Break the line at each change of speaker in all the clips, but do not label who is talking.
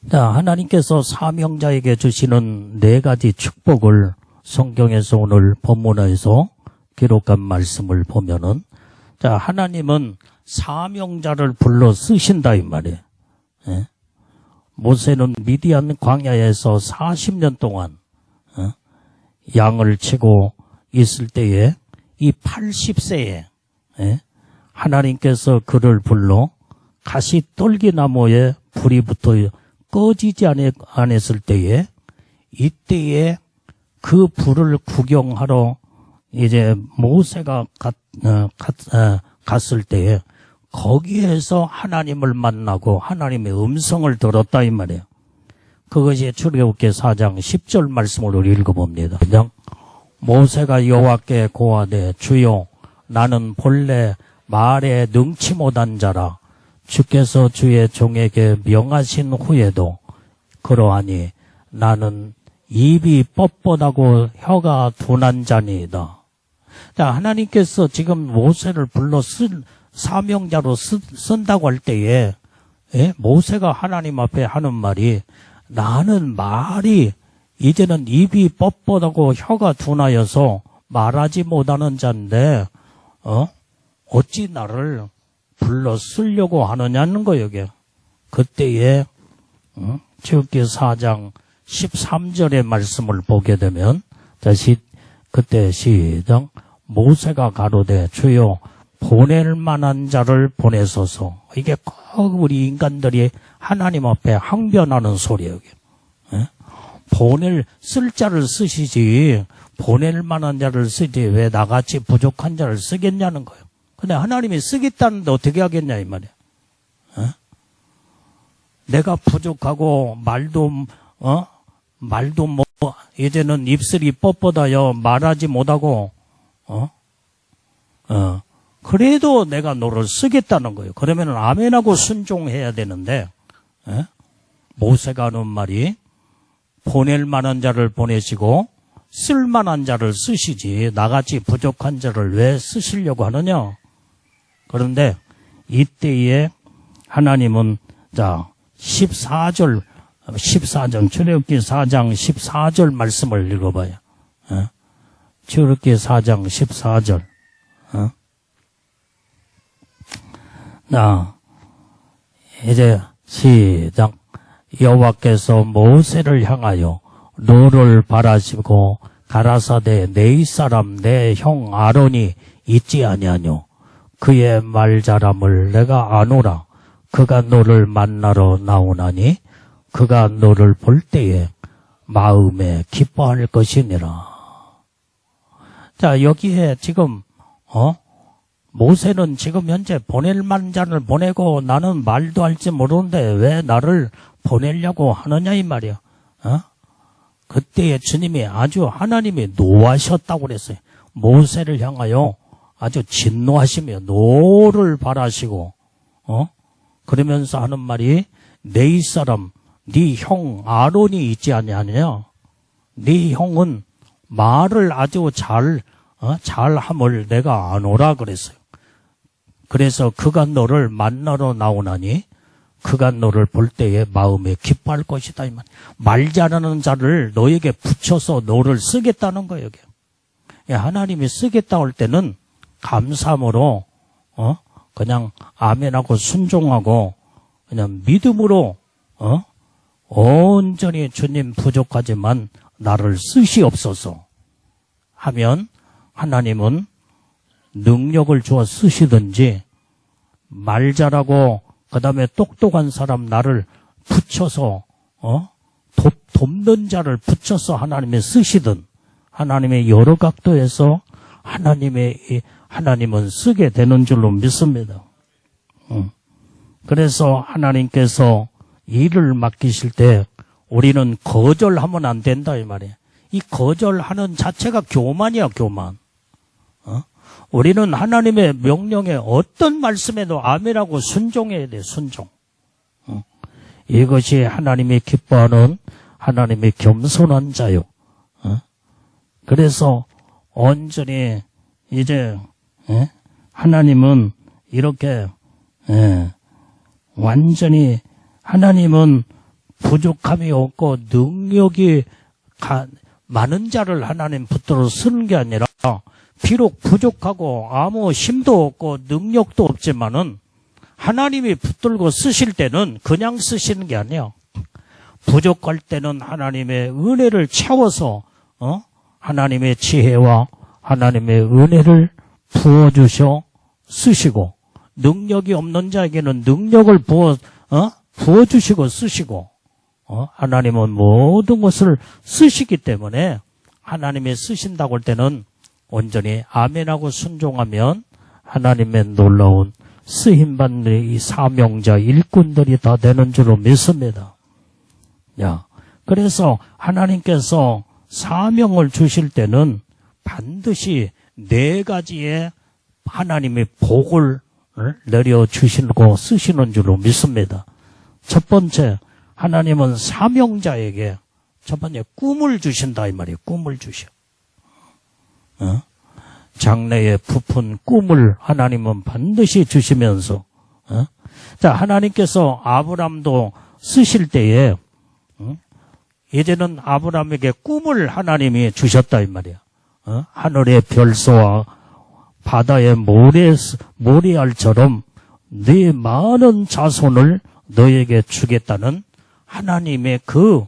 자, 하나님께서 사명자에게 주시는 네 가지 축복을 성경에서 오늘 본문에서 기록한 말씀을 보면은, 자, 하나님은 사명자를 불러 쓰신다 이 말이에요. 예? 모세는 미디안 광야에서 40년 동안 양을 치고 있을 때에 이 80세에 하나님께서 그를 불러 가시떨기나무에 불이 붙어 꺼지지 않았을 때에, 이때에 그 불을 구경하러 이제 모세가 갔을 때에 거기에서 하나님을 만나고 하나님의 음성을 들었다 이 말이에요. 그것이 출애굽기 4장 10절 말씀으로 읽어봅니다. 그냥 모세가 여호와께 고하되 주여 나는 본래 말에 능치 못한 자라 주께서 주의 종에게 명하신 후에도 그러하니 나는 입이 뻣뻣하고 혀가 둔한 자니이다. 자, 하나님께서 지금 모세를 불러 사명자로 쓴다고 할 때에 모세가 하나님 앞에 하는 말이, 나는 말이 이제는 입이 뻣뻣하고 혀가 둔하여서 말하지 못하는 자인데 어찌 나를 불러 쓰려고 하느냐는 거예요. 이게. 그때에 출애굽기 4장 13절의 말씀을 보게 되면, 다시 그때 시작. 모세가 가로되 주여 보낼 만한 자를 보내소서. 이게 꼭 우리 인간들이 하나님 앞에 항변하는 소리예요. 이게. 쓸 자를 쓰시지 보낼 만한 자를 쓰지 왜 나같이 부족한 자를 쓰겠냐는 거예요. 근데 하나님이 쓰겠다는데 어떻게 하겠냐 이 말이야. 내가 부족하고 말도 뭐 이제는 입술이 뻣뻣하여 말하지 못하고 그래도 내가 너를 쓰겠다는 거예요. 그러면 아멘하고 순종해야 되는데 모세가 하는 말이 보낼 만한 자를 보내시고 쓸 만한 자를 쓰시지 나같이 부족한 자를 왜 쓰시려고 하느냐. 그런데 이때에 하나님은 자 14절 출애굽기 4장 14절 말씀을 읽어봐요. 출애굽기 4장 14절. 자, 이제 시작. 여호와께서 모세를 향하여 너를 바라시고 가라사대 내 사람 내 형 아론이 있지 아니하뇨. 그의 말잘함을 내가 아노라. 그가 너를 만나러 나오나니 그가 너를 볼 때에 마음에 기뻐할 것이니라. 자, 여기에 지금 모세는 지금 현재 보낼 만한 자를 보내고 나는 말도 할지 모르는데 왜 나를 보내려고 하느냐 이 말이야. 그때에 주님이 아주 하나님이 노하셨다고 그랬어요. 모세를 향하여 아주 진노하시며 노를 바라시고 그러면서 하는 말이 내 사람 네 형 아론이 있지 아니하느냐. 네 형은 말을 아주 잘함을 내가 아노라 그랬어요. 그래서 그가 너를 만나러 나오나니 그가 너를 볼 때에 마음에 기뻐할 것이다 이 말. 말 잘하는 자를 너에게 붙여서 너를 쓰겠다는 거예요. 이게. 하나님이 쓰겠다 할 때는 감사함으로 그냥 아멘하고 순종하고 그냥 믿음으로 온전히 주님 부족하지만 나를 쓰시옵소서 하면 하나님은 능력을 주어 쓰시든지, 말 잘하고 그 다음에 똑똑한 사람 나를 붙여서 돕는 자를 붙여서 하나님이 쓰시든, 하나님의 여러 각도에서 하나님은 쓰게 되는 줄로 믿습니다. 그래서 하나님께서 일을 맡기실 때 우리는 거절하면 안 된다 이 말이에요. 이 거절하는 자체가 교만이야, 교만. 우리는 하나님의 명령에 어떤 말씀에도 아멘하고 순종해야 돼, 순종. 이것이 하나님이 기뻐하는 하나님의 겸손한 자요. 그래서 온전히 이제 하나님은 이렇게 완전히 하나님은 부족함이 없고 능력이 많은 자를 하나님 붙들어 쓰는 게 아니라 비록 부족하고 아무 힘도 없고 능력도 없지만은 하나님이 붙들고 쓰실 때는 그냥 쓰시는 게 아니에요. 부족할 때는 하나님의 은혜를 채워서 하나님의 지혜와 하나님의 은혜를 부어주셔 쓰시고, 능력이 없는 자에게는 능력을 부어주시고 쓰시고, 하나님은 모든 것을 쓰시기 때문에 하나님이 쓰신다고 할 때는 온전히 아멘하고 순종하면 하나님의 놀라운 쓰임받는 이 사명자 일꾼들이 다 되는 줄로 믿습니다. 그래서 하나님께서 사명을 주실 때는 반드시 4가지의 하나님의 복을 내려주시고 쓰시는 줄로 믿습니다. 첫 번째, 하나님은 사명자에게 첫 번째 꿈을 주신다 이 말이에요. 꿈을 주셔. 장래에 부푼 꿈을 하나님은 반드시 주시면서, 자, 하나님께서 아브람도 쓰실 때에 이제는 아브람에게 꿈을 하나님이 주셨다 이 말이야. 하늘의 별소와 바다의 모래알처럼 네 많은 자손을 너에게 주겠다는 하나님의 그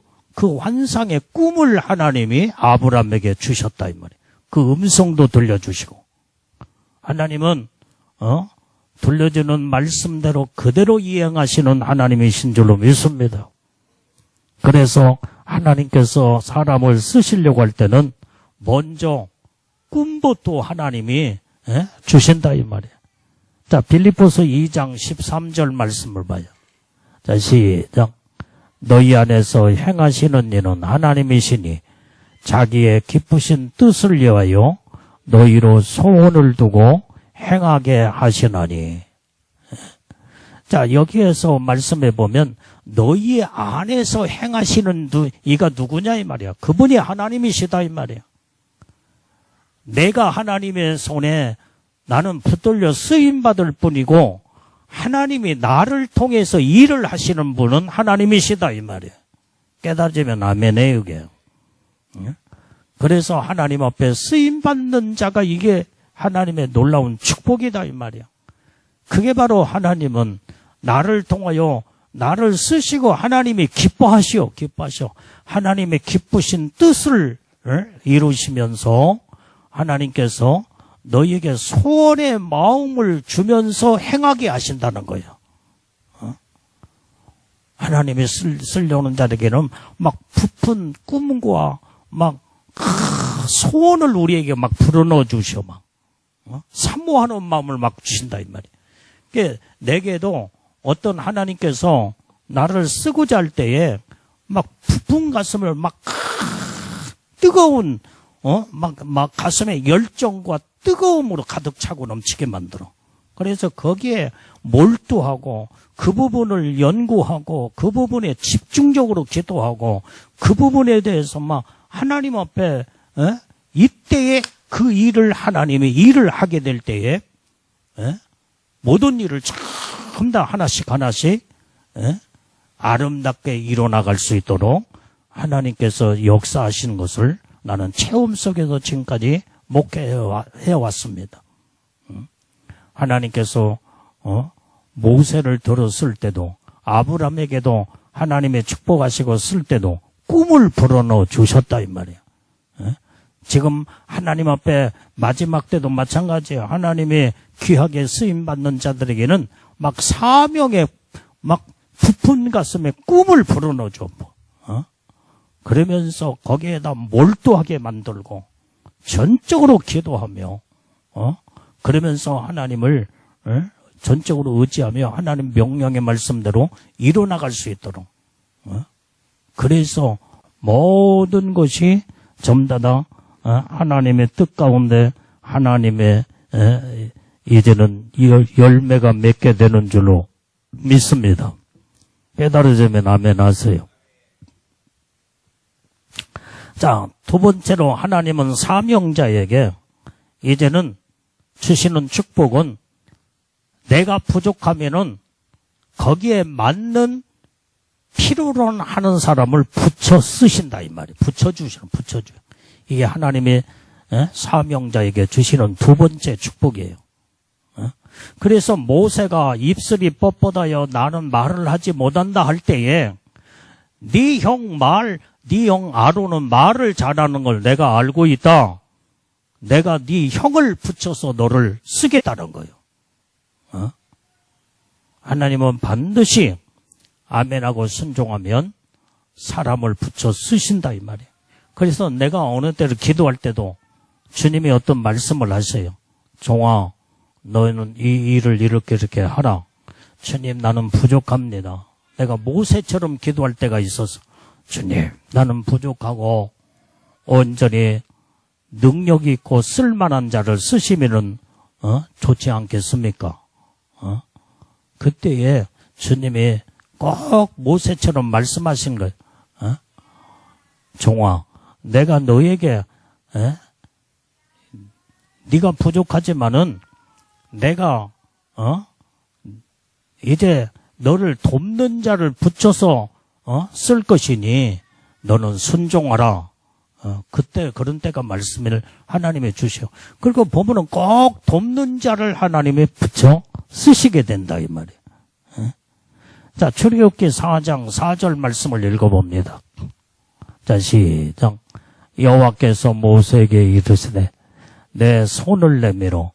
환상의 꿈을 하나님이 아브람에게 주셨다 이 말이야. 그 음성도 들려주시고, 하나님은 들려주는 말씀대로 그대로 이행하시는 하나님이신 줄로 믿습니다. 그래서 하나님께서 사람을 쓰시려고 할 때는 먼저 꿈부터 하나님이 주신다 이 말이에요. 자, 빌립보서 2장 13절 말씀을 봐요. 자, 시작. 너희 안에서 행하시는 이는 하나님이시니 자기의 기쁘신 뜻을 위하여 너희로 소원을 두고 행하게 하시나니. 자, 여기에서 말씀해 보면 너희 안에서 행하시는 이가 누구냐 이 말이야. 그분이 하나님이시다 이 말이야. 내가 하나님의 손에 나는 붙들려 쓰임받을 뿐이고 하나님이 나를 통해서 일을 하시는 분은 하나님이시다 이 말이야. 깨달으면 아멘해 이게. 그래서 하나님 앞에 쓰임받는 자가 이게 하나님의 놀라운 축복이다 이 말이야. 그게 바로 하나님은 나를 통하여 나를 쓰시고 하나님이 기뻐하시오. 하나님의 기쁘신 뜻을 이루시면서 하나님께서 너희에게 소원의 마음을 주면서 행하게 하신다는 거예요. 하나님이 쓰려는 자에게는 막 부푼 꿈과 막 소원을 우리에게 막 불어넣어 주셔 막 사모하는 마음을 막 주신다 이 말이에요. 그러니까 내게도 어떤 하나님께서 나를 쓰고자 할 때에 막 부푼 가슴을 막 뜨거운 막 가슴에 열정과 뜨거움으로 가득 차고 넘치게 만들어. 그래서 거기에 몰두하고 그 부분을 연구하고 그 부분에 집중적으로 기도하고 그 부분에 대해서 막 하나님 앞에 이때에 그 일을 하나님이 일을 하게 될 때에 모든 일을 전부 다 하나씩 아름답게 이뤄나갈 수 있도록 하나님께서 역사하시는 것을 나는 체험 속에서 지금까지 목회해왔습니다. 하나님께서 모세를 들었을 때도 아브람에게도 하나님의 축복하시고 쓸 때도 꿈을 불어넣어 주셨다 이 말이에요. 지금 하나님 앞에 마지막 때도 마찬가지예요. 하나님의 귀하게 쓰임받는 자들에게는 막 사명에 막 부푼 가슴에 꿈을 불어넣어 줘. 그러면서 거기에다 몰두하게 만들고 전적으로 기도하며 그러면서 하나님을 전적으로 의지하며 하나님 명령의 말씀대로 이뤄나갈 수 있도록 그래서 모든 것이 전부 다 하나님의 뜻 가운데 하나님의 이제는 열매가 맺게 되는 줄로 믿습니다. 깨달으시면 아멘 하세요. 자, 두 번째로 하나님은 사명자에게 이제는 주시는 축복은 내가 부족하면은 거기에 맞는 필요로 하는 사람을 붙여 쓰신다 이 말이에요. 붙여줘요. 이게 하나님의 사명자에게 주시는 두 번째 축복이에요. 그래서 모세가 입술이 뻣뻣하여 나는 말을 하지 못한다 할 때에 네 형 아론은 말을 잘하는 걸 내가 알고 있다. 내가 네 형을 붙여서 너를 쓰겠다는 거예요. 하나님은 반드시 아멘하고 순종하면 사람을 붙여 쓰신다 이 말이에요. 그래서 내가 어느 때를 기도할 때도 주님이 어떤 말씀을 하세요. 종아, 너는 이 일을 이렇게 하라. 주님, 나는 부족합니다. 내가 모세처럼 기도할 때가 있어서 주님, 나는 부족하고 온전히 능력 있고 쓸만한 자를 쓰시면은 좋지 않겠습니까? 그때에 주님이 꼭 모세처럼 말씀하신 거예요. 종아, 내가 너에게 네가 부족하지만은 내가 이제 너를 돕는 자를 붙여서 쓸 것이니 너는 순종하라. 그때 그런 때가 말씀을 하나님이 주시오. 그리고 보면은 꼭 돕는 자를 하나님이 붙여 쓰시게 된다 이 말이에요. 자, 출애굽기 4장 4절 말씀을 읽어봅니다. 자, 시작. 여호와께서 모세에게 이르시되 내 손을 내밀어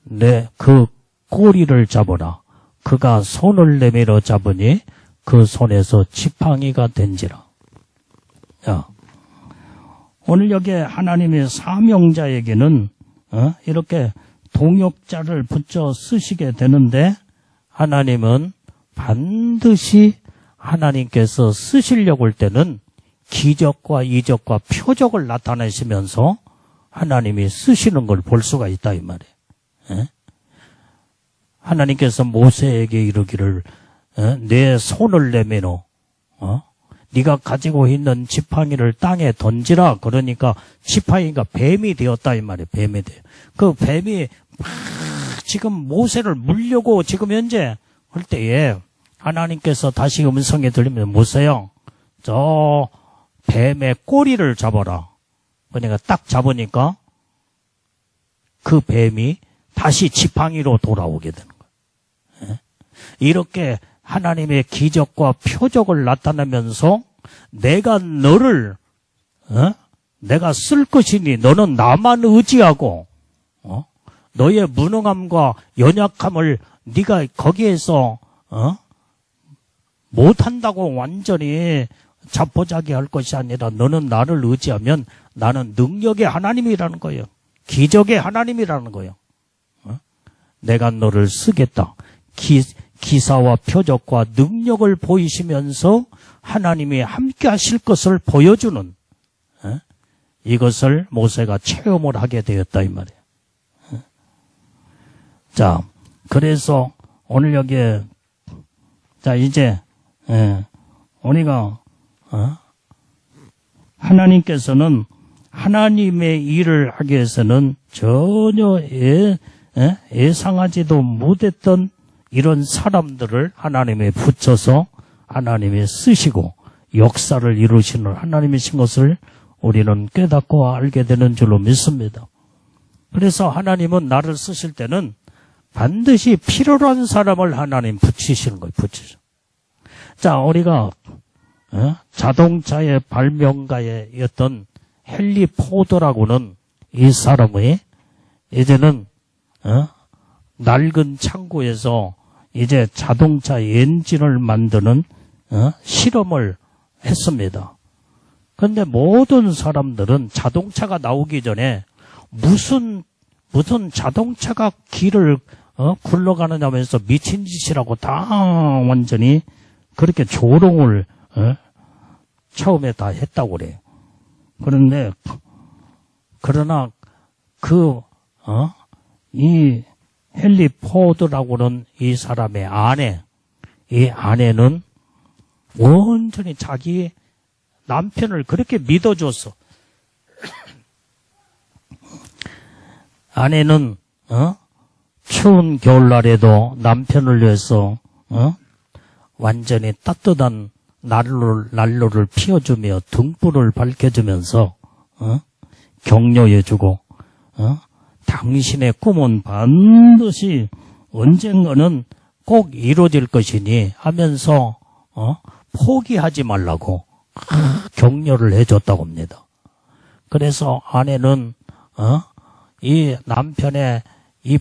내 그 꼬리를 잡으라. 그가 손을 내밀어 잡으니 그 손에서 지팡이가 된지라. 자, 오늘 여기에 하나님의 사명자에게는 이렇게 동역자를 붙여 쓰시게 되는데 하나님은 반드시 하나님께서 쓰시려고 할 때는 기적과 이적과 표적을 나타내시면서 하나님이 쓰시는 걸 볼 수가 있다 이 말이에요. 하나님께서 모세에게 이르기를 내 손을 내밀어 네가 가지고 있는 지팡이를 땅에 던지라. 그러니까 지팡이가 뱀이 되었다 이 말이에요. 뱀이 돼요. 그 뱀이 막 지금 모세를 물려고 지금 현재 할 때에 하나님께서 다시 음성이 들리면 모세야 저 뱀의 꼬리를 잡아라. 그러니까 딱 잡으니까 그 뱀이 다시 지팡이로 돌아오게 되는 거예요. 이렇게 하나님의 기적과 표적을 나타내면서 내가 너를 내가 쓸 것이니 너는 나만 의지하고 너의 무능함과 연약함을 네가 거기에서 못한다고 완전히 자포자기 할 것이 아니라 너는 나를 의지하면 나는 능력의 하나님이라는 거예요. 기적의 하나님이라는 거예요. 내가 너를 쓰겠다. 기사와 표적과 능력을 보이시면서 하나님이 함께 하실 것을 보여주는 이것을 모세가 체험을 하게 되었다 이 말이에요. 자, 그래서 오늘 여기에 자 이제 우리가 하나님께서는 하나님의 일을 하기 위해서는 전혀 예상하지도 못했던 이런 사람들을 하나님이 붙여서 하나님이 쓰시고 역사를 이루시는 하나님이신 것을 우리는 깨닫고 알게 되는 줄로 믿습니다. 그래서 하나님은 나를 쓰실 때는 반드시 필요로 한 사람을 하나님 붙이시는 거예요. 붙이죠. 자, 우리가 자동차의 발명가였던 헨리 포드라고는 이 사람이 이제는 낡은 창고에서 이제 자동차 엔진을 만드는 실험을 했습니다. 그런데 모든 사람들은 자동차가 나오기 전에 무슨 자동차가 길을 굴러가느냐면서 미친 짓이라고 다 완전히 그렇게 조롱을 처음에 다 했다고 그래요. 그러나 이 헨리 포드라고는 이 사람의 이 아내는 온전히 자기 남편을 그렇게 믿어줬어. 아내는 추운 겨울날에도 남편을 위해서 완전히 따뜻한 난로를 피워주며 등불을 밝혀주면서 격려해주고 당신의 꿈은 반드시 언젠가는 꼭 이루어질 것이니 하면서 포기하지 말라고 격려를 해줬다고 합니다. 그래서 아내는 이 남편의 이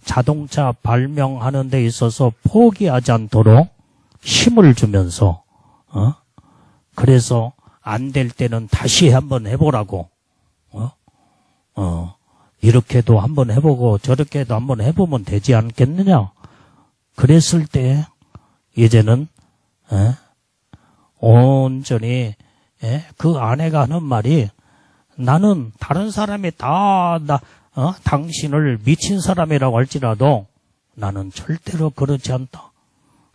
자동차 발명하는 데 있어서 포기하지 않도록 힘을 주면서 그래서 안 될 때는 다시 한번 해보라고 이렇게도 한번 해보고 저렇게도 한번 해보면 되지 않겠느냐. 그랬을 때 이제는 온전히 그 아내가 하는 말이 나는 다른 사람이 다 당신을 미친 사람이라고 할지라도 나는 절대로 그렇지 않다.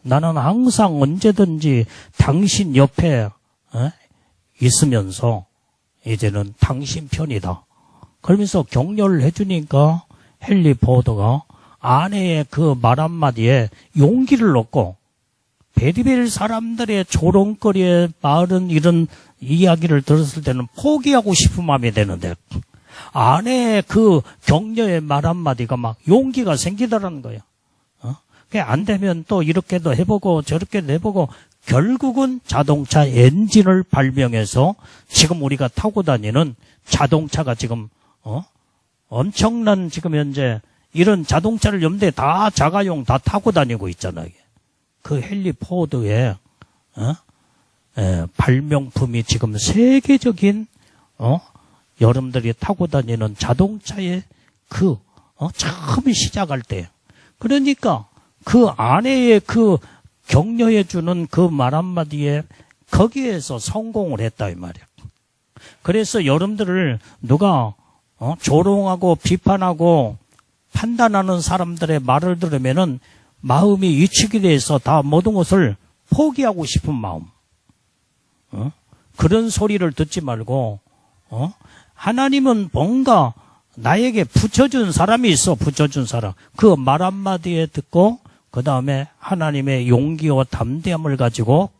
나는 항상 언제든지 당신 옆에 있으면서 이제는 당신 편이다. 그러면서 격려를 해주니까 헨리 포드가 아내의 그 말 한마디에 용기를 얻고 베리벨 사람들의 조롱거리에 말은 이런 이야기를 들었을 때는 포기하고 싶은 마음이 되는데 아내의 그 격려의 말 한마디가 막 용기가 생기더라는 거예요. 안 되면 또 이렇게도 해보고 저렇게도 해보고 결국은 자동차 엔진을 발명해서 지금 우리가 타고 다니는 자동차가 지금 엄청난 지금 현재 이런 자동차를 연대 다 자가용 다 타고 다니고 있잖아요. 그 헨리 포드의 발명품이 지금 세계적인 여러분들이 타고 다니는 자동차의 처음 시작할 때 그러니까 그 아내의 그 격려해주는 그 말 한마디에 거기에서 성공을 했다 이 말이야. 그래서 여러분들을 누가 조롱하고 비판하고 판단하는 사람들의 말을 들으면은 마음이 위축이 돼서 다 모든 것을 포기하고 싶은 마음. 그런 소리를 듣지 말고 하나님은 뭔가 나에게 붙여준 사람이 있어. 붙여준 사람. 그 말 한마디에 듣고 그 다음에 하나님의 용기와 담대함을 가지고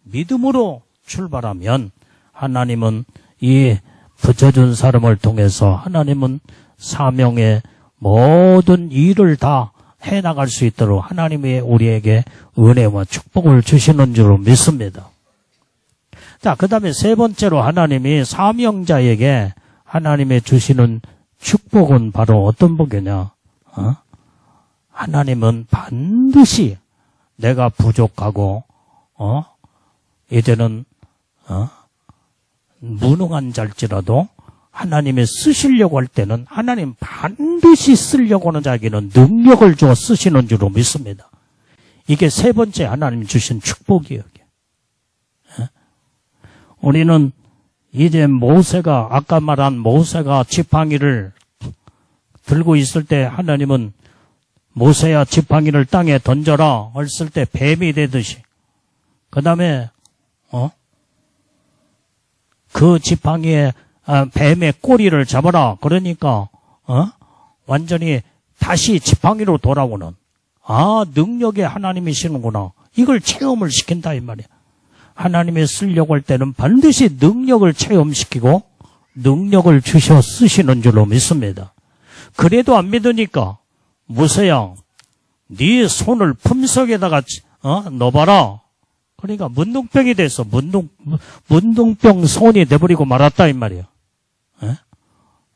믿음으로 출발하면 하나님은 이 붙여준 사람을 통해서 하나님은 사명의 모든 일을 다 해나갈 수 있도록 하나님이 우리에게 은혜와 축복을 주시는 줄로 믿습니다. 자, 그 다음에 세 번째로 하나님이 사명자에게 하나님의 주시는 축복은 바로 어떤 복이냐? 하나님은 반드시 내가 부족하고 이제는 무능한 자일지라도 하나님이 쓰시려고 할 때는 하나님 반드시 쓰려고 하는 자에게는 능력을 주어 쓰시는 줄로 믿습니다. 이게 세 번째 하나님 주신 축복이에요. 우리는 이제 모세가 아까 말한 모세가 지팡이를 들고 있을 때 하나님은 모세야 지팡이를 땅에 던져라 했을 때 뱀이 되듯이 그 다음에 그 지팡이에 뱀의 꼬리를 잡아라 그러니까 완전히 다시 지팡이로 돌아오는 능력의 하나님이시는구나. 이걸 체험을 시킨다 이 말이야. 하나님이 쓰려고 할 때는 반드시 능력을 체험시키고 능력을 주셔 쓰시는 줄로 믿습니다. 그래도 안 믿으니까 모세야 네 손을 품속에다가 넣어봐라. 그러니까 문둥병이 돼서 문둥병 손이 돼버리고 말았다 이 말이야.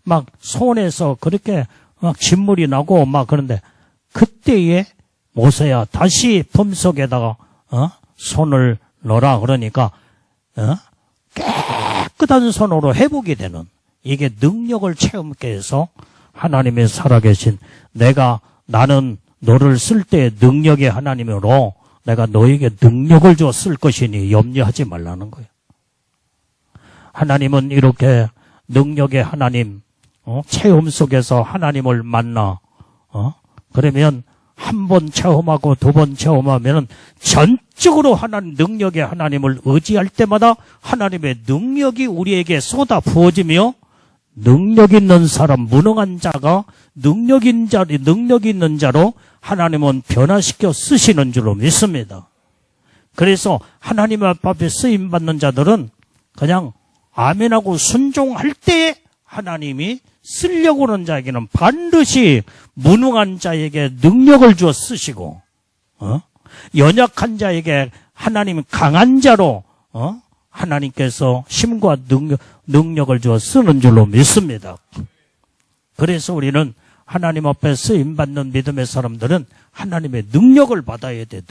막 손에서 그렇게 막 진물이 나고 막 그런데 그때에 모세야 다시 품속에다가 손을 넣어라 그러니까 깨끗한 손으로 회복이 되는 이게 능력을 체험케 해서 하나님의 살아계신 나는 너를 쓸 때 능력의 하나님으로 내가 너에게 능력을 줘 쓸 것이니 염려하지 말라는 거예요. 하나님은 이렇게 능력의 하나님 체험 속에서 하나님을 만나 그러면 한 번 체험하고 두 번 체험하면 전적으로 하나님 능력의 하나님을 의지할 때마다 하나님의 능력이 우리에게 쏟아 부어지며 능력 있는 사람, 무능한 자가 능력 있는 자로 하나님은 변화시켜 쓰시는 줄로 믿습니다. 그래서 하나님 앞에 쓰임받는 자들은 그냥 아멘하고 순종할 때 하나님이 쓰려고 하는 자에게는 반드시 무능한 자에게 능력을 주어 쓰시고, 연약한 자에게 하나님 강한 자로, 하나님께서 힘과 능력을 주어 쓰는 줄로 믿습니다. 그래서 우리는 하나님 앞에 쓰임받는 믿음의 사람들은 하나님의 능력을 받아야 돼,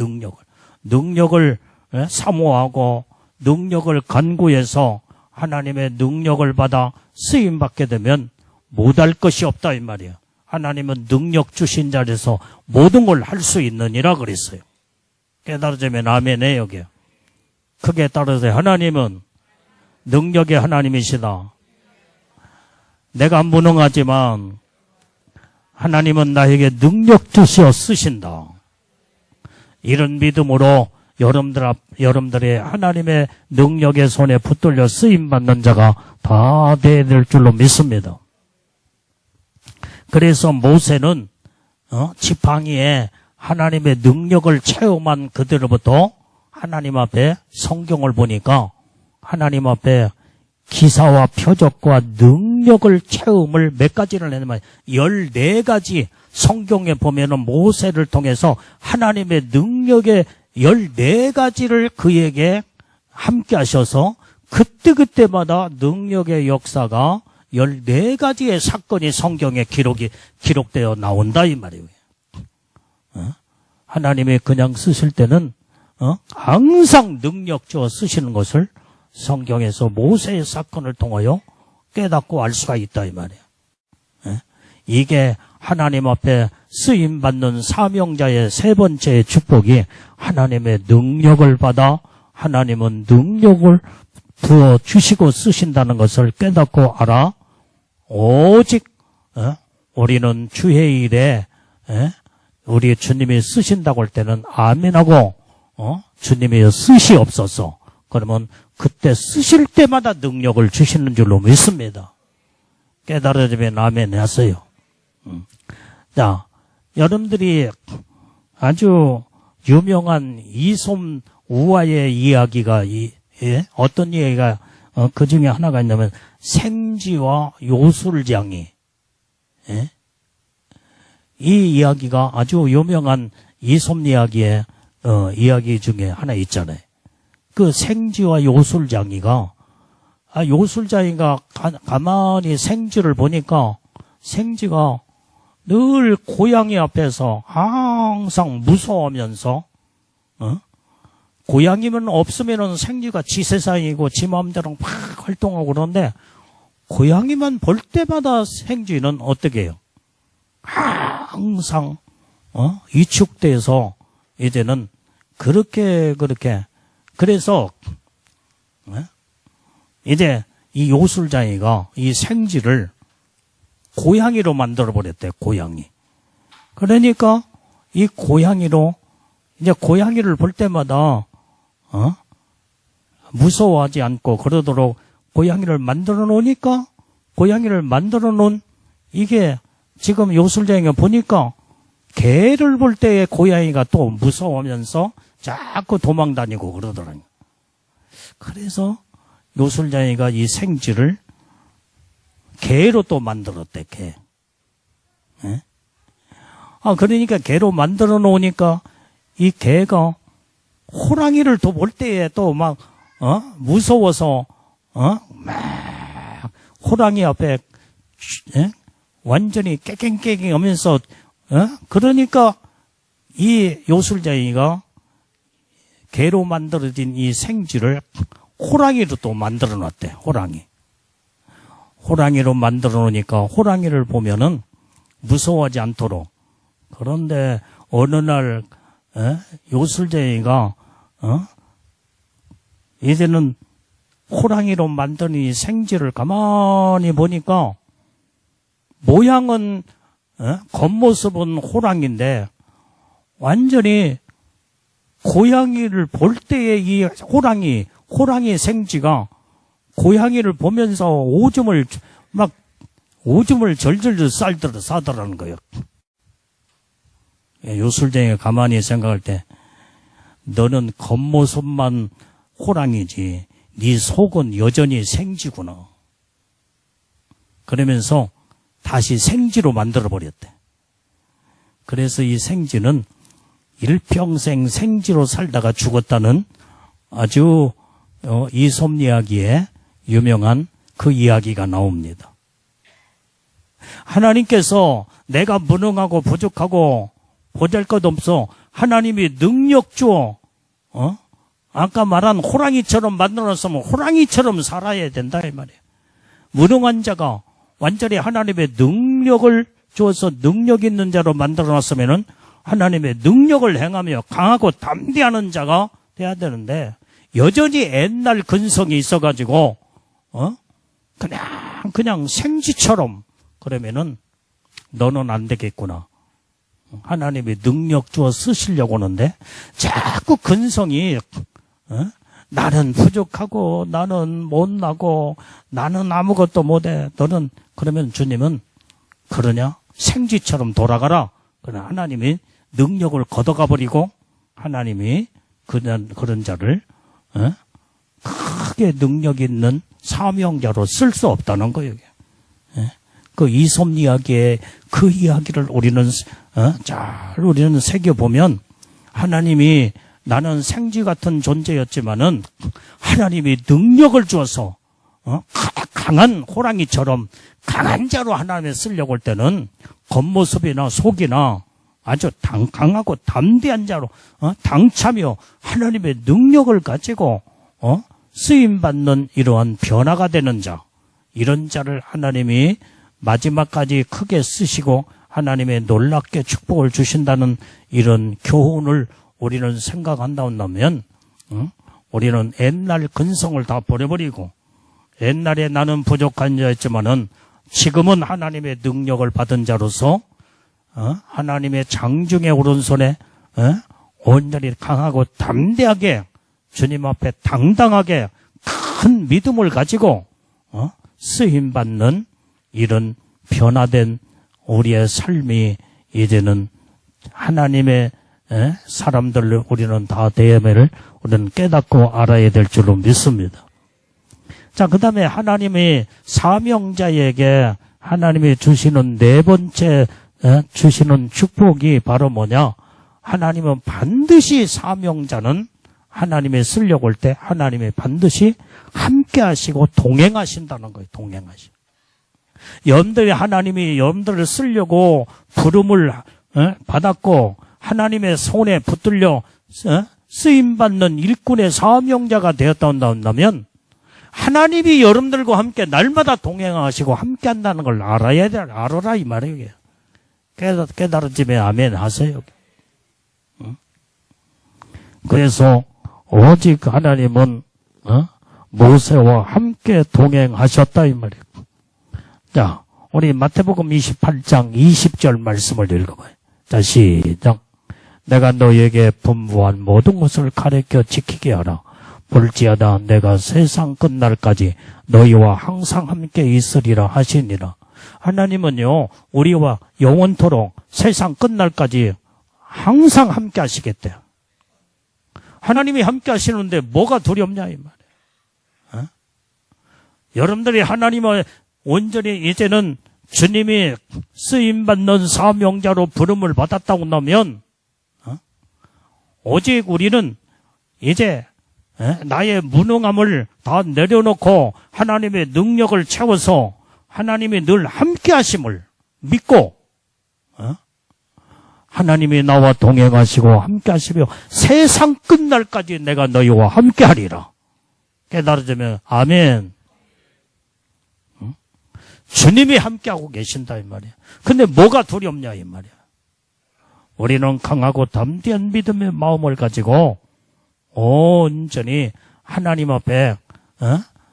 능력을 사모하고 능력을 간구해서 하나님의 능력을 받아 쓰임받게 되면 못할 것이 없다 이 말이에요. 하나님은 능력 주신 자리에서 모든 걸 할 수 있느니라 그랬어요. 깨달아지면 아멘해 여기요. 크게 따라서 하나님은 능력의 하나님이시다. 내가 무능하지만 하나님은 나에게 능력 주시어 쓰신다. 이런 믿음으로 여러분들의 하나님의 능력의 손에 붙들려 쓰임받는 자가 다 돼야 될 줄로 믿습니다. 그래서 모세는 지팡이에 하나님의 능력을 체험한 그대로부터 하나님 앞에 성경을 보니까 하나님 앞에 기사와 표적과 능력을 체험을 몇 가지를 했냐면 14가지 성경에 보면은 모세를 통해서 하나님의 능력의 14가지를 그에게 함께 하셔서 그때그때마다 능력의 역사가 14가지의 사건이 성경에 기록되어 나온다 이 말이에요. 하나님이 그냥 쓰실 때는 항상 능력 주어 쓰시는 것을 성경에서 모세의 사건을 통하여 깨닫고 알 수가 있다 이 말이에요. 이게 하나님 앞에 쓰임받는 사명자의 세 번째 축복이 하나님의 능력을 받아 하나님은 능력을 부어주시고 쓰신다는 것을 깨닫고 알아. 오직 우리는 주의일에 우리 주님이 쓰신다고 할 때는 아멘하고 주님이 쓰시옵소서. 그러면 그때 쓰실 때마다 능력을 주시는 줄로 믿습니다. 깨달아지면 아멘 하세요. 자, 여러분들이 아주 유명한 이솜 우화의 이야기가 어떤 이야기가 그 중에 하나가 있냐면 생쥐와 요술장이 이 이야기가 아주 유명한 이솜 이야기의 이야기 중에 하나 있잖아요. 그 생쥐와 요술장이가 요술장이가 가만히 생쥐를 보니까 생쥐가 늘 고양이 앞에서 항상 무서워하면서 고양이면 없으면은 생쥐가 지 세상이고 지 마음대로 막 활동하고 그러는데 고양이만 볼 때마다 생쥐는 어떻게 해요? 항상 위축돼서 이제는 그렇게 그래서 이제 이 요술장이가 이 생쥐를 고양이로 만들어 버렸대. 고양이. 그러니까 이 고양이로 이제 고양이를 볼 때마다 무서워하지 않고 그러도록 고양이를 만들어 놓으니까 고양이를 만들어 놓은 이게 지금 요술장이가 보니까 개를 볼 때에 고양이가 또 무서워하면서 자꾸 도망 다니고 그러더라고요. 그래서 요술장이가 이 생쥐를 개로 또 만들었대, 개. 그러니까 개로 만들어 놓으니까 이 개가 호랑이를 또 볼 때에 또 막, 무서워서, 막, 호랑이 앞에, 완전히 깨갱깨갱 하면서, 그러니까 이 요술장이가 개로 만들어진 이 생쥐를 호랑이로 또 만들어 놨대, 호랑이. 호랑이로 만들어 놓으니까 호랑이를 보면은 무서워하지 않도록. 그런데 어느 날 요술쟁이가 이제는 호랑이로 만든 이 생쥐를 가만히 보니까 모양은 겉모습은 호랑이인데 완전히 고양이를 볼 때에 이 호랑이 생쥐가 고양이를 보면서 오줌을 절절 싸더라는 거예요. 요술쟁이가 가만히 생각할 때 너는 겉모습만 호랑이지 네 속은 여전히 생쥐구나. 그러면서 다시 생쥐로 만들어버렸대. 그래서 이 생쥐는 일평생 생쥐로 살다가 죽었다는 아주 이솝 이야기에 유명한 그 이야기가 나옵니다. 하나님께서 내가 무능하고 부족하고 보잘것없어 하나님이 능력 주어 아까 말한 호랑이처럼 만들었으면 호랑이처럼 살아야 된다 이 말이에요. 무능한 자가 완전히 하나님의 능력을 주어서 능력 있는 자로 만들어놨으면은 하나님의 능력을 행하며 강하고 담대하는 자가 돼야 되는데 여전히 옛날 근성이 있어가지고 그냥 생쥐처럼 그러면은 너는 안 되겠구나. 하나님이 능력 주어 쓰시려고 하는데 자꾸 근성이 나는 부족하고 나는 못나고 나는 아무것도 못해. 너는 그러면 주님은 그러냐? 생쥐처럼 돌아가라. 그러나 하나님이 능력을 걷어가 버리고 하나님이 그런 자를 크게 능력 있는 사명자로 쓸 수 없다는 거예요. 그 이솝 이야기에 그 이야기를 우리는 우리는 새겨보면 하나님이 나는 생쥐 같은 존재였지만은 하나님이 능력을 주어서 강한 호랑이처럼 강한 자로 하나님을 쓰려고 할 때는 겉모습이나 속이나 아주 강하고 담대한 자로 당차며 하나님의 능력을 가지고 쓰임받는 이러한 변화가 되는 자, 이런 자를 하나님이 마지막까지 크게 쓰시고 하나님의 놀랍게 축복을 주신다는 이런 교훈을 우리는 생각한다면 우리는 옛날 근성을 다 버려버리고 옛날에 나는 부족한 자였지만은 지금은 하나님의 능력을 받은 자로서 하나님의 장중의 오른손에 온전히 강하고 담대하게 주님 앞에 당당하게 큰 믿음을 가지고 쓰임받는 이런 변화된 우리의 삶이 이제는 하나님의 사람들을 우리는 다 대함을 우리는 깨닫고 알아야 될 줄로 믿습니다. 자, 그 다음에 하나님이 사명자에게 하나님이 주시는 네 번째 주시는 축복이 바로 뭐냐? 하나님은 반드시 사명자는 하나님이 쓰려고 할 때 하나님이 반드시 함께 하시고 동행하신다는 거예요. 동행하시고. 여러분들이 하나님이 여러분들을 쓰려고 부름을 받았고 하나님의 손에 붙들려 쓰임받는 일꾼의 사명자가 되었다 한다면 하나님이 여러분들과 함께 날마다 동행하시고 함께 한다는 걸 알아라 이 말이에요. 깨달아지면 아멘 하세요. 그래서 오직 하나님은 모세와 함께 동행하셨다 이 말이에요. 자, 우리 마태복음 28장 20절 말씀을 읽어봐요. 자, 시작. 내가 너에게 분부한 모든 것을 가르쳐 지키게 하라. 볼지어다 내가 세상 끝날까지 너희와 항상 함께 있으리라 하시니라. 하나님은요, 우리와 영원토록 세상 끝날까지 항상 함께 하시겠대요. 하나님이 함께 하시는데 뭐가 두렵냐 이 말이에요. 여러분들이 하나님을 온전히 이제는 주님이 쓰임받는 사명자로 부름을 받았다고 나면 오직 우리는 이제 나의 무능함을 다 내려놓고 하나님의 능력을 채워서 하나님이 늘 함께 하심을 믿고 하나님이 나와 동행하시고 함께 하시며 세상 끝날까지 내가 너희와 함께 하리라. 깨달아지면 아멘. 주님이 함께하고 계신다 이 말이야. 근데 뭐가 두렵냐 이 말이야. 우리는 강하고 담대한 믿음의 마음을 가지고 온전히 하나님 앞에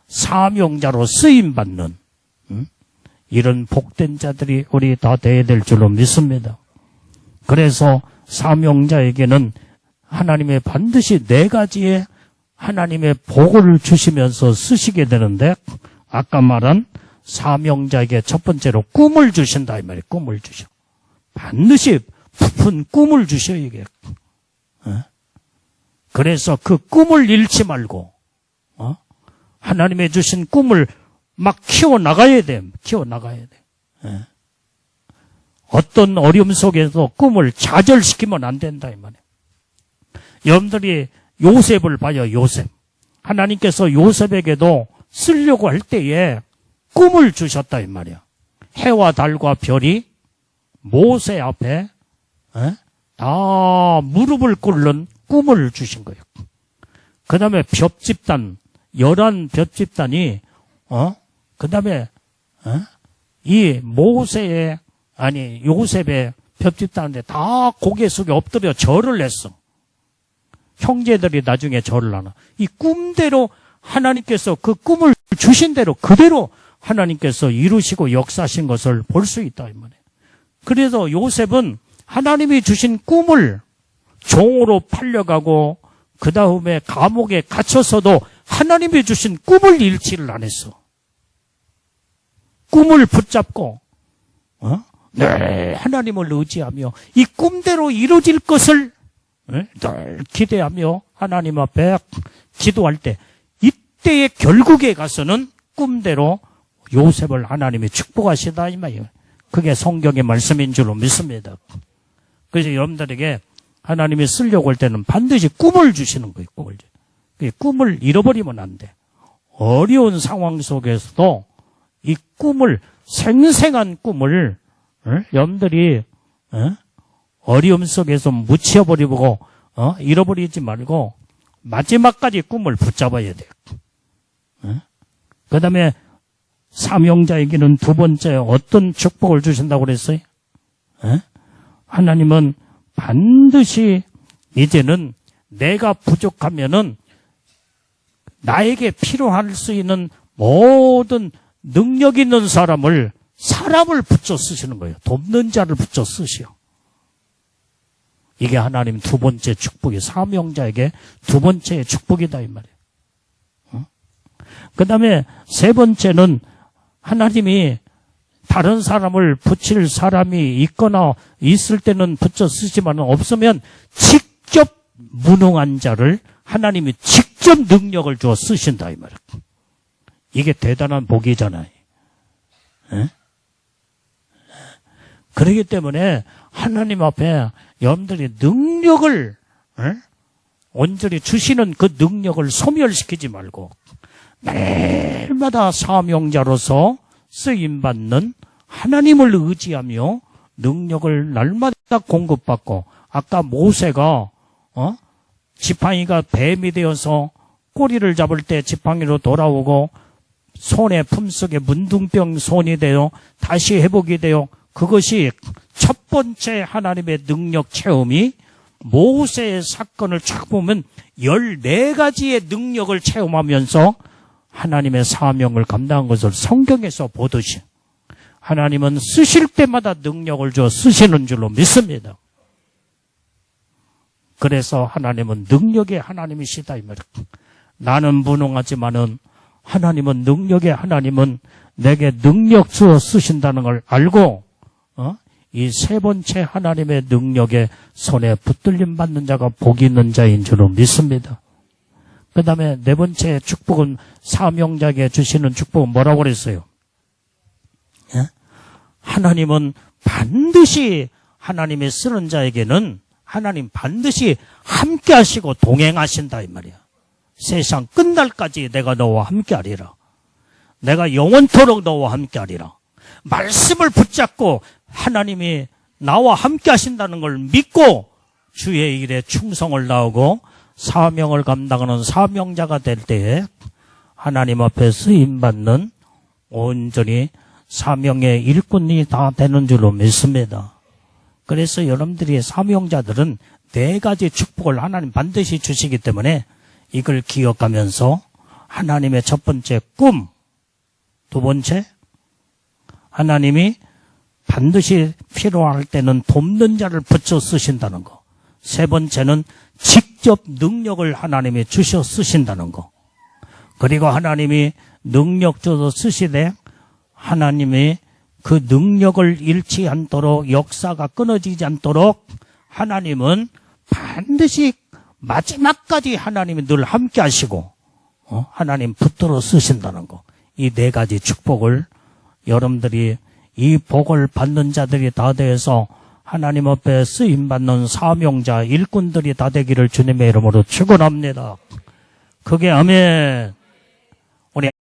사명자로 쓰임받는 이런 복된 자들이 우리 다 되어야 될 줄로 믿습니다. 그래서 사명자에게는 하나님의 반드시 네 가지의 하나님의 복을 주시면서 쓰시게 되는데 아까 말한 사명자에게 첫 번째로 꿈을 주신다 이 말이에요. 꿈을 주셔. 반드시 부푼 꿈을 주셔 이게. 그래서 그 꿈을 잃지 말고 하나님의 주신 꿈을 막 키워나가야 돼. 키워나가야 돼. 예. 어떤 어려움 속에서 꿈을 좌절시키면 안 된다 이 말이에요. 여러분들이 요셉을 봐요. 요셉. 하나님께서 요셉에게도 쓰려고 할 때에 꿈을 주셨다 이 말이야. 해와 달과 별이 모세 앞에 다 무릎을 꿇는 꿈을 주신 거예요. 그 다음에 벽집단, 11벽집단이 그 다음에 이 요셉의 벽집단한테 다 고개 숙여 엎드려 절을 했어. 형제들이 나중에 절을 하나. 이 꿈대로 하나님께서 그 꿈을 주신 대로 그대로 하나님께서 이루시고 역사하신 것을 볼 수 있다 이 말이에요. 그래서 요셉은 하나님이 주신 꿈을 종으로 팔려가고 그 다음에 감옥에 갇혀서도 하나님이 주신 꿈을 잃지를 안 했어. 꿈을 붙잡고 늘 하나님을 의지하며 이 꿈대로 이루어질 것을 늘 기대하며 하나님 앞에 기도할 때 이때의 결국에 가서는 꿈대로 요셉을 하나님이 축복하시다 이 말이에요. 그게 성경의 말씀인 줄로 믿습니다. 그래서 여러분들에게 하나님이 쓰려고 할 때는 반드시 꿈을 주시는 거예요. 꿈을 잃어버리면 안 돼. 어려운 상황 속에서도 이 꿈을 생생한 꿈을 여러분들이 어려움 속에서 묻혀버리고 잃어버리지 말고 마지막까지 꿈을 붙잡아야 돼요. 그 다음에 사명자에게는 두 번째 어떤 축복을 주신다고 그랬어요? 하나님은 반드시 이제는 내가 부족하면은 나에게 필요할 수 있는 모든 능력 있는 사람을 붙여 쓰시는 거예요. 돕는 자를 붙여 쓰시오. 이게 하나님 두 번째 축복이 사명자에게 두 번째 축복이다 이 말이에요. 그 다음에 세 번째는 하나님이 다른 사람을 붙일 사람이 있거나 있을 때는 붙여 쓰지만 없으면 직접 무능한 자를 하나님이 직접 능력을 주어 쓰신다 이 말이에요. 이게 대단한 복이잖아요. 그렇기 때문에 하나님 앞에 여러분들이 능력을 온전히 주시는 그 능력을 소멸시키지 말고 매일마다 사명자로서 쓰임받는 하나님을 의지하며 능력을 날마다 공급받고 아까 모세가 지팡이가 뱀이 되어서 꼬리를 잡을 때 지팡이로 돌아오고 손에 품속에 문둥병 손이 되어 다시 회복이 되어 그것이 첫 번째 하나님의 능력 체험이 모세의 사건을 쫙 보면 14가지의 능력을 체험하면서 하나님의 사명을 감당한 것을 성경에서 보듯이 하나님은 쓰실 때마다 능력을 줘 쓰시는 줄로 믿습니다. 그래서 하나님은 능력의 하나님이시다 이 말이에요. 나는 무능하지만은 하나님은 능력의 하나님은 내게 능력 주어 쓰신다는 걸 알고 이 세 번째 하나님의 능력에 손에 붙들림 받는 자가 복이 있는 자인 줄로 믿습니다. 그 다음에 네 번째 축복은 사명자에게 주시는 축복은 뭐라고 그랬어요? 하나님은 반드시 하나님의 쓰는 자에게는 하나님 반드시 함께 하시고 동행하신다 이 말이야. 세상 끝날까지 내가 너와 함께 하리라. 내가 영원토록 너와 함께 하리라. 말씀을 붙잡고 하나님이 나와 함께 하신다는 걸 믿고 주의 일에 충성을 다하고 사명을 감당하는 사명자가 될 때에 하나님 앞에 쓰임받는 온전히 사명의 일꾼이 다 되는 줄로 믿습니다. 그래서 여러분들이 사명자들은 4가지 축복을 하나님 반드시 주시기 때문에 이걸 기억하면서 하나님의 첫 번째 꿈, 두 번째 하나님이 반드시 필요할 때는 돕는 자를 붙여 쓰신다는 거, 세 번째는 직접 능력을 하나님이 주셔 쓰신다는 거, 그리고 하나님이 능력 줘서 쓰시되 하나님이 그 능력을 잃지 않도록 역사가 끊어지지 않도록 하나님은 반드시 마지막까지 하나님이 늘 함께 하시고 하나님 붙들어 쓰신다는 거. 이 네 가지 축복을 여러분들이 이 복을 받는 자들이 다 돼서 하나님 앞에 쓰임받는 사명자, 일꾼들이 다 되기를 주님의 이름으로 축원합니다. 그게 아멘.